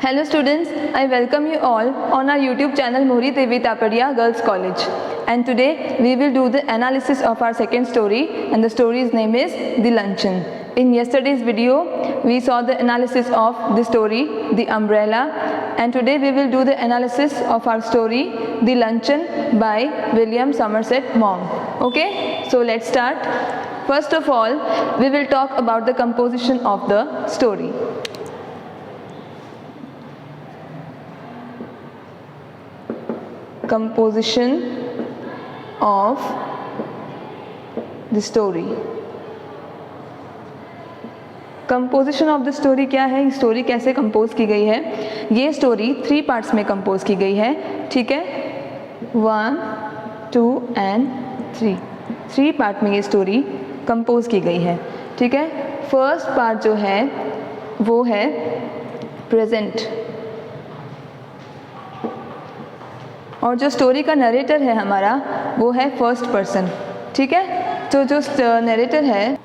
Hello students, I welcome you all on our YouTube channel Mohri Devi Tapadia Girls College. And today we will do the analysis of our second story, and the story's name is The Luncheon. In yesterday's video, we saw the analysis of the story The Umbrella, and today we will do the analysis of our story The Luncheon by William Somerset Maugham. Okay, so let's start. First of all, we will talk about the composition of the story. Composition of the story. Composition of the story क्या है, story कैसे compose की गई है? ये story 3 parts में compose की गई है, ठीक है, 1, 2 एंड 3 पार्ट में ये स्टोरी कंपोज की गई है, ठीक है। फर्स्ट पार्ट जो है वो है प्रेजेंट, और जो स्टोरी का नरेटर है हमारा वो है फर्स्ट पर्सन, ठीक है। तो जो नरेटर है,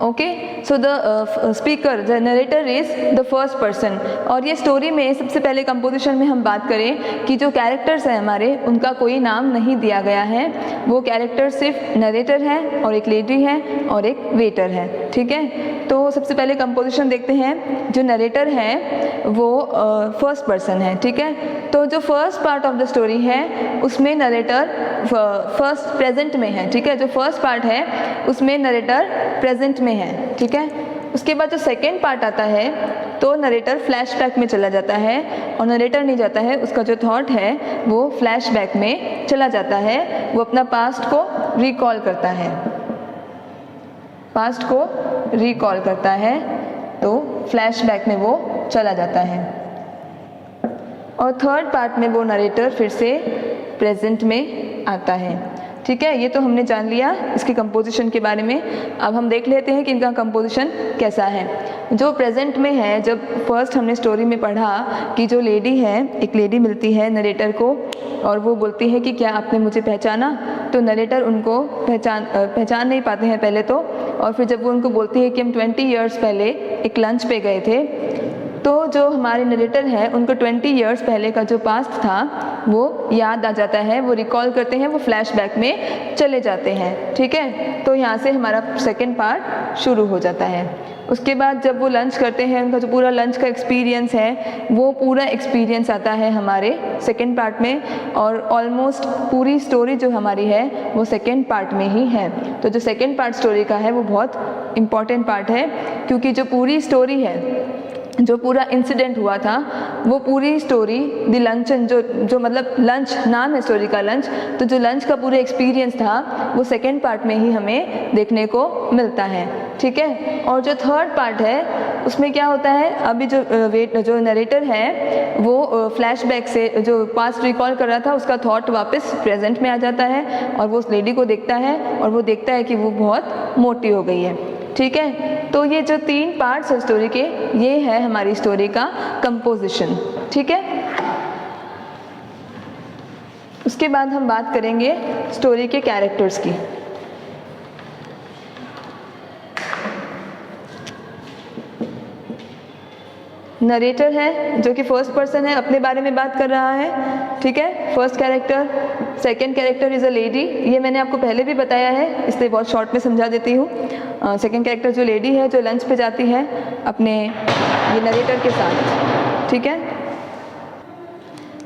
okay, so the speaker, the narrator is the first person. और ये स्टोरी में सबसे पहले कंपोजिशन में हम बात करें कि जो कैरेक्टर्स हैं हमारे, उनका कोई नाम नहीं दिया गया है। वो कैरेक्टर सिर्फ नरेटर है और एक लेडी है और एक वेटर है, ठीक है। तो सबसे पहले कंपोजिशन देखते हैं। जो नरेटर है वो फर्स्ट पर्सन है, ठीक है। तो जो first part of the story है उसमें नरेटर फर्स्ट प्रेजेंट में है, ठीक है। जो फर्स्ट पार्ट है उसमें नरेटर प्रेजेंट में है, ठीक है। उसके बाद जो सेकेंड पार्ट आता है तो नरेटर फ्लैशबैक में चला जाता है, और नरेटर नहीं जाता है, उसका जो थॉट है वो फ्लैशबैक में चला जाता है। वो अपना पास्ट को रिकॉल करता है, पास्ट को रिकॉल करता है, तो फ्लैशबैक में वो चला जाता है। और थर्ड पार्ट में वो नरेटर फिर से प्रेजेंट में आता है, ठीक है। ये तो हमने जान लिया इसके कंपोजिशन के बारे में। अब हम देख लेते हैं कि इनका कंपोजिशन कैसा है। जो प्रेजेंट में है, जब फर्स्ट हमने स्टोरी में पढ़ा कि जो लेडी है, एक लेडी मिलती है नरेटर को और वो बोलती है कि क्या आपने मुझे पहचाना, तो नरेटर उनको पहचान नहीं पाते हैं पहले तो। और फिर जब वो उनको बोलती है कि हम 20 ईयर्स पहले एक लंच पे गए थे, तो जो हमारे नरेटर हैं उनको 20 ईयर्स पहले का जो पास्ट था वो याद आ जाता है, वो रिकॉल करते हैं, वो फ्लैशबैक में चले जाते हैं, ठीक है। तो यहाँ से हमारा सेकेंड पार्ट शुरू हो जाता है। उसके बाद जब वो लंच करते हैं, उनका जो पूरा लंच का एक्सपीरियंस है वो पूरा एक्सपीरियंस आता है हमारे सेकेंड पार्ट में, और ऑलमोस्ट पूरी स्टोरी जो हमारी है वो सेकेंड पार्ट में ही है। तो जो सेकेंड पार्ट स्टोरी का है वो बहुत इम्पॉर्टेंट पार्ट है, क्योंकि जो पूरी स्टोरी है, जो पूरा इंसिडेंट हुआ था, वो पूरी स्टोरी द लंचन, जो मतलब लंच नाम है स्टोरी का, लंच, तो जो लंच का पूरा एक्सपीरियंस था वो सेकेंड पार्ट में ही हमें देखने को मिलता है, ठीक है। और जो थर्ड पार्ट है उसमें क्या होता है, अभी जो नरेटर है वो फ्लैशबैक से जो पास्ट रिकॉल कर रहा था उसका थॉट वापस प्रेजेंट में आ जाता है, और वो उस लेडी को देखता है और वो देखता है कि वो बहुत मोटी हो गई है, ठीक है। तो ये जो 3 पार्ट्स है स्टोरी के, ये है हमारी स्टोरी का कंपोजिशन, ठीक है। उसके बाद हम बात करेंगे स्टोरी के कैरेक्टर्स की। नरेटर है जो कि फर्स्ट पर्सन है, अपने बारे में बात कर रहा है, ठीक है, first character. Second character is a lady, ये मैंने आपको पहले भी बताया है, इसलिए बहुत शॉर्ट में समझा देती हूँ। सेकेंड कैरेक्टर जो लेडी है जो लंच पे जाती है अपने ये नरेटर के साथ, ठीक है,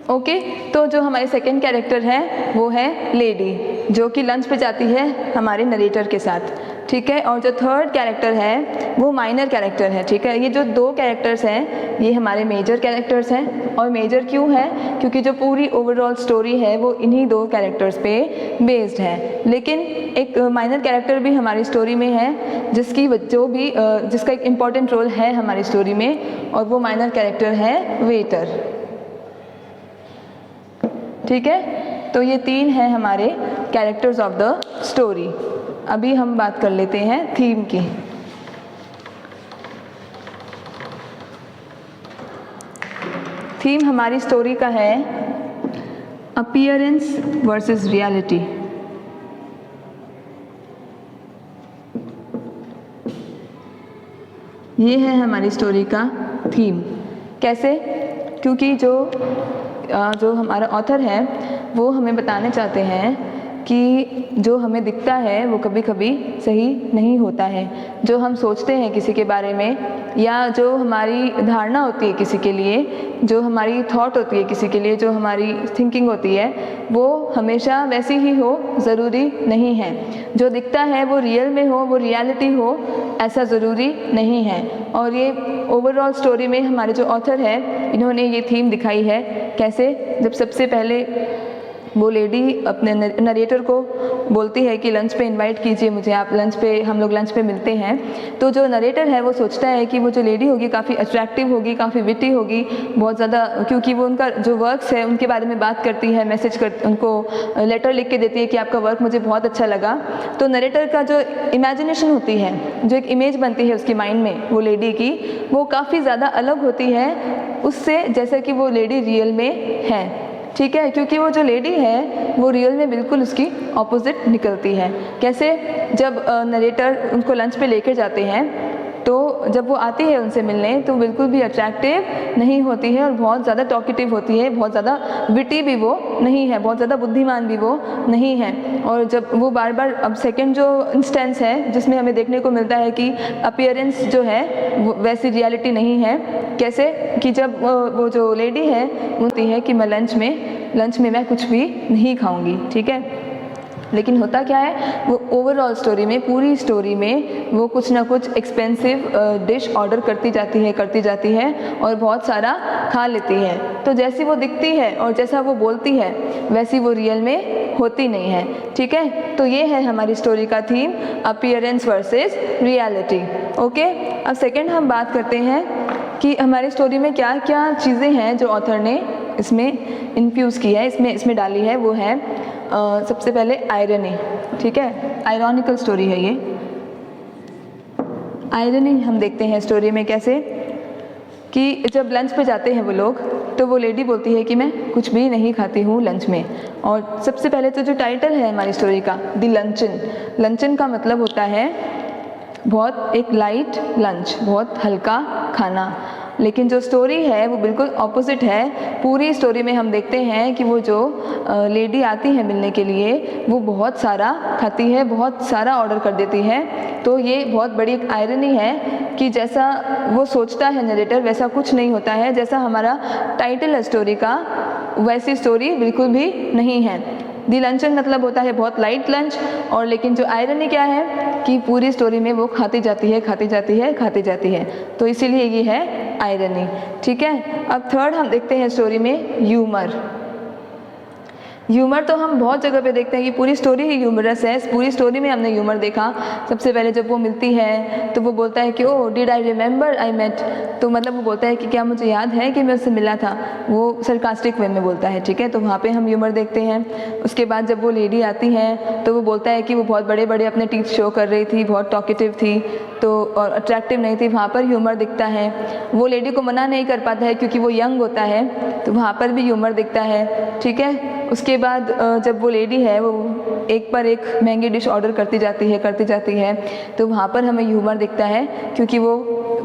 ओके। तो जो हमारी सेकेंड कैरेक्टर है वो है लेडी, जो कि लंच पे जाती है हमारे नरेटर के साथ, ठीक है। और जो थर्ड कैरेक्टर है वो माइनर कैरेक्टर है, ठीक है। ये जो 2 कैरेक्टर्स हैं ये हमारे मेजर कैरेक्टर्स हैं, और मेजर क्यों है, क्योंकि जो पूरी ओवरऑल स्टोरी है वो इन्हीं 2 कैरेक्टर्स पे बेस्ड है। लेकिन एक माइनर कैरेक्टर भी हमारी स्टोरी में है जिसका एक इम्पॉर्टेंट रोल है हमारी स्टोरी में, और वो माइनर कैरेक्टर है वेटर, ठीक है। तो ये 3 हैं हमारे कैरेक्टर्स ऑफ द स्टोरी। अभी हम बात कर लेते हैं थीम की। थीम हमारी स्टोरी का है अपीयरेंस वर्सेस रियलिटी। ये है हमारी स्टोरी का थीम। कैसे? क्योंकि जो हमारा ऑथर है वो हमें बताना चाहते हैं कि जो हमें दिखता है वो कभी कभी सही नहीं होता है। जो हम सोचते हैं किसी के बारे में, या जो हमारी धारणा होती है किसी के लिए, जो हमारी थॉट होती है किसी के लिए, जो हमारी थिंकिंग होती है, वो हमेशा वैसी ही हो ज़रूरी नहीं है। जो दिखता है वो रियल में हो, वो रियलिटी हो, ऐसा ज़रूरी नहीं है। और ये ओवरऑल स्टोरी में हमारे जो ऑथर है इन्होंने ये थीम दिखाई है। कैसे? जब सबसे पहले वो लेडी अपने नरेटर को बोलती है कि लंच पे इनवाइट कीजिए मुझे, आप लंच पे, हम लोग लंच पे मिलते हैं। तो जो नरेटर है वो सोचता है कि वो जो लेडी होगी काफ़ी अट्रैक्टिव होगी, काफ़ी विटी होगी, बहुत ज़्यादा, क्योंकि वो उनका जो वर्क्स है उनके बारे में बात करती है, उनको लेटर लिख के देती है कि आपका वर्क मुझे बहुत अच्छा लगा। तो नरेटर का जो इमेजिनेशन होती है, जो एक इमेज बनती है उसकी माइंड में वो लेडी की, वो काफ़ी ज़्यादा अलग होती है उससे जैसा कि वो लेडी रियल में है। ठीक है, क्योंकि वो जो लेडी है वो रियल में बिल्कुल उसकी ऑपोजिट निकलती है। कैसे? जब नरेटर उनको लंच पे लेकर जाते हैं तो जब वो आती है उनसे मिलने तो बिल्कुल भी अट्रैक्टिव नहीं होती है और बहुत ज़्यादा टॉकेटिव होती है, बहुत ज़्यादा विटी भी वो नहीं है, बहुत ज़्यादा बुद्धिमान भी वो नहीं है। और जब वो बार बार, अब सेकंड जो इंस्टेंस है जिसमें हमें देखने को मिलता है कि अपीयरेंस जो है वो वैसी रियलिटी नहीं है। कैसे? कि जब वो जो लेडी है बोलती है कि मैं लंच में मैं कुछ भी नहीं खाऊंगी, ठीक है। लेकिन होता क्या है, वो ओवरऑल स्टोरी में, पूरी स्टोरी में वो कुछ ना कुछ एक्सपेंसिव डिश ऑर्डर करती जाती है और बहुत सारा खा लेती है। तो जैसी वो दिखती है और जैसा वो बोलती है वैसी वो रियल में होती नहीं है, ठीक है। तो ये है हमारी स्टोरी का theme, appearance versus reality. Okay, अब सेकेंड हम बात करते हैं कि हमारी स्टोरी में क्या क्या चीज़ें हैं जो ऑथर ने इसमें इन्फ्यूज़ की है, इसमें डाली है। वो है सबसे पहले आयरनी, ठीक है। आयरॉनिकल स्टोरी है ये। आयरनी हम देखते हैं स्टोरी में कैसे कि जब लंच पे जाते हैं वो लोग, तो वो लेडी बोलती है कि मैं कुछ भी नहीं खाती हूँ लंच में। और सबसे पहले तो जो टाइटल है हमारी स्टोरी का, द लंचन, लंचन का मतलब होता है बहुत एक लाइट लंच, बहुत हल्का खाना। लेकिन जो स्टोरी है वो बिल्कुल ऑपोजिट है। पूरी स्टोरी में हम देखते हैं कि वो जो लेडी आती है मिलने के लिए वो बहुत सारा खाती है, बहुत सारा ऑर्डर कर देती है। तो ये बहुत बड़ी एक आयरनी है कि जैसा वो सोचता है नरेटर वैसा कुछ नहीं होता है। जैसा हमारा टाइटल है स्टोरी का, वैसी स्टोरी बिल्कुल भी नहीं है। दी लंचन मतलब होता है बहुत लाइट लंच, और लेकिन जो आयरनी क्या है कि पूरी स्टोरी में वो खाती जाती है। तो इसीलिए ये है आयरनी, ठीक है। अब थर्ड हम देखते हैं स्टोरी में ह्यूमर। ह्यूमर तो हम बहुत जगह पे देखते हैं कि पूरी स्टोरी ही ह्यूमरस है। पूरी स्टोरी में हमने ह्यूमर देखा। सबसे पहले जब वो मिलती है तो वो बोलता है कि oh did I remember I met, तो मतलब वो बोलता है कि क्या मुझे याद है कि मैं उससे मिला था। वो सरकास्टिक वे में बोलता है, ठीक है। तो वहाँ पे हम ह्यूमर देखते हैं। उसके बाद जब वो लेडी आती है तो वो बोलता है कि वो बहुत बड़े बड़े अपने टीथ शो कर रही थी, बहुत टॉकेटिव थी तो और अट्रैक्टिव नहीं थी, वहाँ पर ह्यूमर दिखता है। वो लेडी को मना नहीं कर पाता है क्योंकि वो यंग होता है, तो वहाँ पर भी ह्यूमर दिखता है, ठीक है। उसके बाद जब वो लेडी है वो एक पर एक महंगी डिश ऑर्डर करती जाती है तो वहाँ पर हमें ह्यूमर दिखता है क्योंकि वो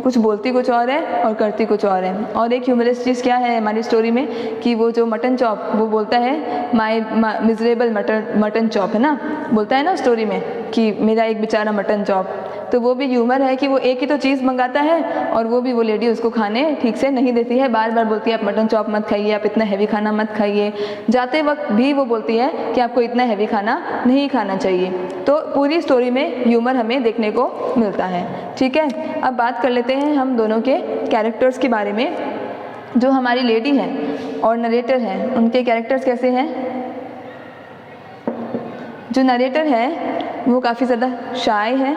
कुछ बोलती कुछ और है और करती कुछ और है। और एक ह्यूमरस चीज़ क्या है हमारी स्टोरी में कि वो जो मटन चॉप, वो बोलता है माई मिजरेबल मटन चॉप, है ना, बोलता है ना स्टोरी में कि मेरा एक बेचारा मटन चॉप। तो वो भी ह्यूमर है कि वो एक ही तो चीज़ मंगाता है और वो भी वो लेडी उसको खाने ठीक से नहीं देती है। बार बार बोलती है आप मटन चॉप मत खाइए, आप इतना हैवी खाना मत खाइए। जाते वक्त भी वो बोलती है कि आपको इतना हैवी खाना नहीं खाना चाहिए। तो पूरी स्टोरी में ह्यूमर हमें देखने को मिलता है, ठीक है। अब बात कर लेते हैं हम दोनों के कैरेक्टर्स के बारे में। जो हमारी लेडी है और नरेटर है, उनके कैरेक्टर्स कैसे हैं। जो नरेटर है वो काफ़ी ज़्यादा शाय है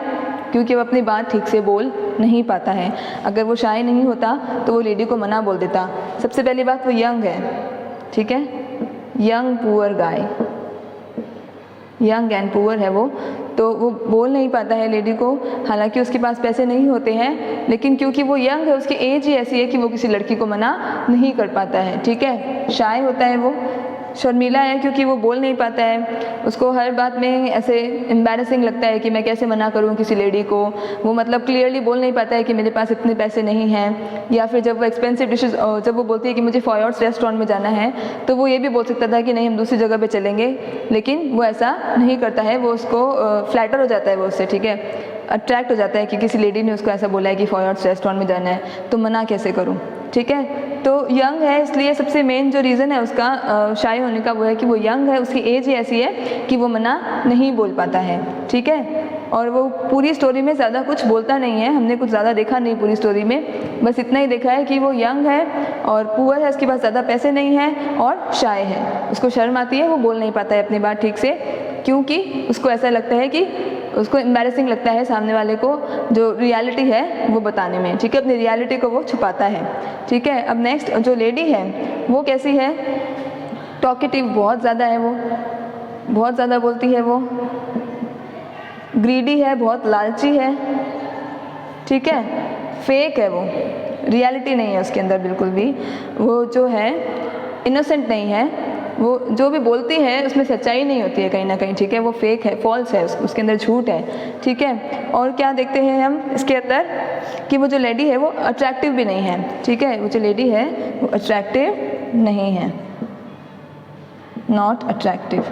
क्योंकि वो अपनी बात ठीक से बोल नहीं पाता है। अगर वो शाय नहीं होता तो वो लेडी को मना बोल देता। सबसे पहली बात, वो यंग है, ठीक है, young poor guy, young and poor है वो, तो वो बोल नहीं पाता है लेडी को। हालांकि उसके पास पैसे नहीं होते हैं, लेकिन क्योंकि वो यंग है, उसकी एज ही ऐसी है कि वो किसी लड़की को मना नहीं कर पाता है, ठीक है। शाय होता है वो, शर्मीला है क्योंकि वो बोल नहीं पाता है, उसको हर बात में ऐसे एम्बैरेसिंग लगता है कि मैं कैसे मना करूँ किसी लेडी को। वो मतलब क्लियरली बोल नहीं पाता है कि मेरे पास इतने पैसे नहीं हैं। या फिर जब वो एक्सपेंसिव डिशेस, जब वो बोलती है कि मुझे फॉयर्स रेस्टोरेंट में जाना है, तो वो ये भी बोल सकता था कि नहीं हम दूसरी जगह पे चलेंगे, लेकिन वो ऐसा नहीं करता है। वो उसको फ्लैटर हो जाता है वो उससे, ठीक है, अट्रैक्ट हो जाता है कि किसी लेडी ने उसको ऐसा बोला है कि फॉयर्स रेस्टोरेंट में जाना है, तो मना कैसे करूँ, ठीक है। तो यंग है, इसलिए सबसे मेन जो रीज़न है उसका शाय होने का वो है कि वो यंग है, उसकी एज ही ऐसी है कि वो मना नहीं बोल पाता है, ठीक है। और वो पूरी स्टोरी में ज़्यादा कुछ बोलता नहीं है, हमने कुछ ज़्यादा देखा नहीं पूरी स्टोरी में, बस इतना ही देखा है कि वो यंग है और पुअर है, उसके पास ज़्यादा पैसे नहीं हैं और शाय है, उसको शर्म आती है, वो बोल नहीं पाता है अपनी बात ठीक से, क्योंकि उसको ऐसा लगता है कि उसको एम्बैरेसिंग लगता है सामने वाले को जो रियलिटी है वो बताने में, ठीक है, अपनी रियलिटी को वो छुपाता है, ठीक है। अब नेक्स्ट जो लेडी है वो कैसी है, टॉकेटिव बहुत ज़्यादा है, वो बहुत ज़्यादा बोलती है, वो ग्रीडी है, बहुत लालची है, ठीक है, फेक है, वो रियलिटी नहीं है उसके अंदर बिल्कुल भी, वो जो है इनोसेंट नहीं है, वो जो भी बोलती है उसमें सच्चाई नहीं होती है कहीं ना कहीं, ठीक है, वो फेक है, फॉल्स है, उसके अंदर झूठ है, ठीक है। और क्या देखते हैं हम इसके अंदर कि वो जो लेडी है वो अट्रैक्टिव भी नहीं है, ठीक है, वो जो लेडी है वो अट्रैक्टिव नहीं है, नॉट अट्रैक्टिव।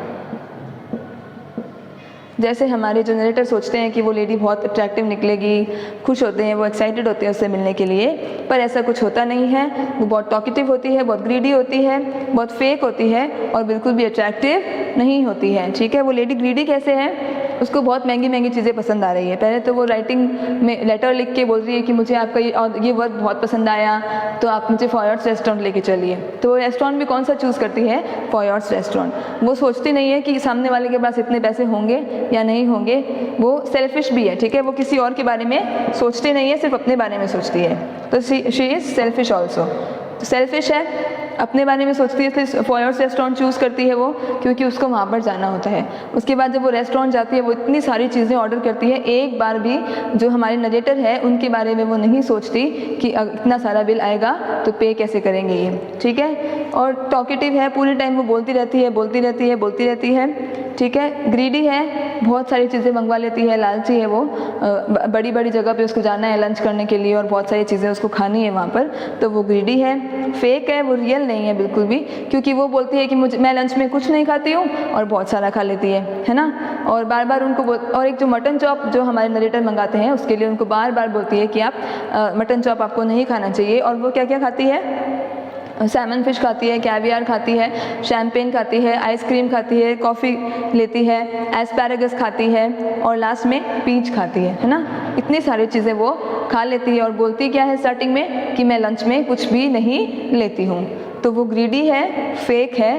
जैसे हमारे जो नरेटर सोचते हैं कि वो लेडी बहुत अट्रैक्टिव निकलेगी, खुश होते हैं, वो एक्साइटेड होते हैं उससे मिलने के लिए, पर ऐसा कुछ होता नहीं है। वो बहुत टॉकेटिव होती है, बहुत ग्रीडी होती है, बहुत फेक होती है और बिल्कुल भी अट्रैक्टिव नहीं होती है, ठीक है। वो लेडी ग्रीडी कैसे है, उसको बहुत महंगी महंगी चीज़ें पसंद आ रही है। पहले तो वो राइटिंग में लेटर लिख के बोल रही है कि मुझे आपका ये वर्क बहुत पसंद आया, तो आप मुझे फॉयर्स रेस्टोरेंट लेके चलिए। तो वो रेस्टोरेंट भी कौन सा चूज़ करती है, फॉयर्स रेस्टोरेंट। वो सोचती नहीं है कि सामने वाले के पास इतने पैसे होंगे या नहीं होंगे, वो सेल्फिश भी है, ठीक है, वो किसी और के बारे में सोचती नहीं है, सिर्फ अपने बारे में सोचती है। तो शी इज़ सेल्फिश ऑल्सो, तो सेल्फिश है, अपने बारे में सोचती है, इसलिए फॉयर्स रेस्टोरेंट चूज़ करती है वो, क्योंकि उसको वहाँ पर जाना होता है। उसके बाद जब वो रेस्टोरेंट जाती है वो इतनी सारी चीज़ें ऑर्डर करती है, एक बार भी जो हमारे नरेटर है उनके बारे में वो नहीं सोचती कि इतना सारा बिल आएगा तो पे कैसे करेंगे ये, ठीक है। और टॉकेटिव है, पूरे टाइम वो बोलती रहती है, बोलती रहती है, बोलती रहती है, ठीक है। ग्रीडी है, बहुत सारी चीज़ें मंगवा लेती है, लालची है वो, बड़ी बड़ी जगह पे उसको जाना है लंच करने के लिए और बहुत सारी चीज़ें उसको खानी है वहाँ पर, तो वो ग्रीडी है। फेक है, वो रियल नहीं है बिल्कुल भी, क्योंकि वो बोलती है कि मैं लंच में कुछ नहीं खाती हूँ और बहुत सारा खा लेती है ना। और बार बार उनको और एक जो मटन चॉप जो हमारे नरेटर मंगाते हैं उसके लिए उनको बार बार बोलती है कि आप मटन चॉप आपको नहीं खाना चाहिए, और वो क्या क्या खाती है, सैमन फिश खाती है, कैवियर खाती है, शैम्पेन खाती है, आइसक्रीम खाती है, कॉफ़ी लेती है, एस्पैरागस खाती है और लास्ट में पीच खाती है ना। इतनी सारी चीज़ें वो खा लेती है और बोलती क्या है स्टार्टिंग में कि मैं लंच में कुछ भी नहीं लेती हूँ। तो वो ग्रीडी है, फेक है,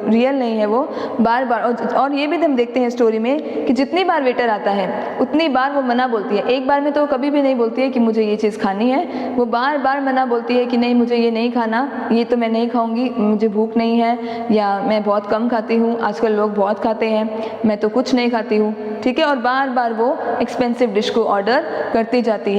रियल नहीं है वो। बार बार और ये भी हम देखते हैं स्टोरी में कि जितनी बार वेटर आता है उतनी बार वो मना बोलती है। एक बार में तो कभी भी नहीं बोलती है कि मुझे ये चीज़ खानी है, वो बार बार मना बोलती है कि नहीं मुझे ये नहीं खाना, ये तो मैं नहीं खाऊंगी, मुझे भूख नहीं है, या मैं बहुत कम खाती हूँ, आजकल लोग बहुत खाते हैं, मैं तो कुछ नहीं खाती हूँ, ठीक है। और बार बार वो एक्सपेंसिव डिश को ऑर्डर करती जाती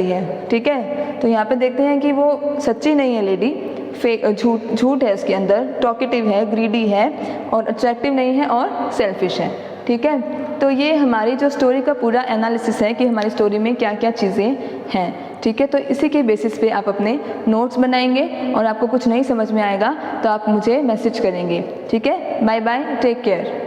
है, ठीक है। तो यहाँ पे देखते हैं कि वो सच्ची नहीं है लेडी, फेक, झूठ है उसके अंदर, टॉकेटिव है, ग्रीडी है और अट्रैक्टिव नहीं है और सेल्फिश है, ठीक है। तो ये हमारी जो स्टोरी का पूरा एनालिसिस है कि हमारी स्टोरी में क्या क्या चीज़ें हैं, ठीक है। तो इसी के बेसिस पे आप अपने नोट्स बनाएंगे और आपको कुछ नहीं समझ में आएगा तो आप मुझे मैसेज करेंगे, ठीक है। Bye bye, take care.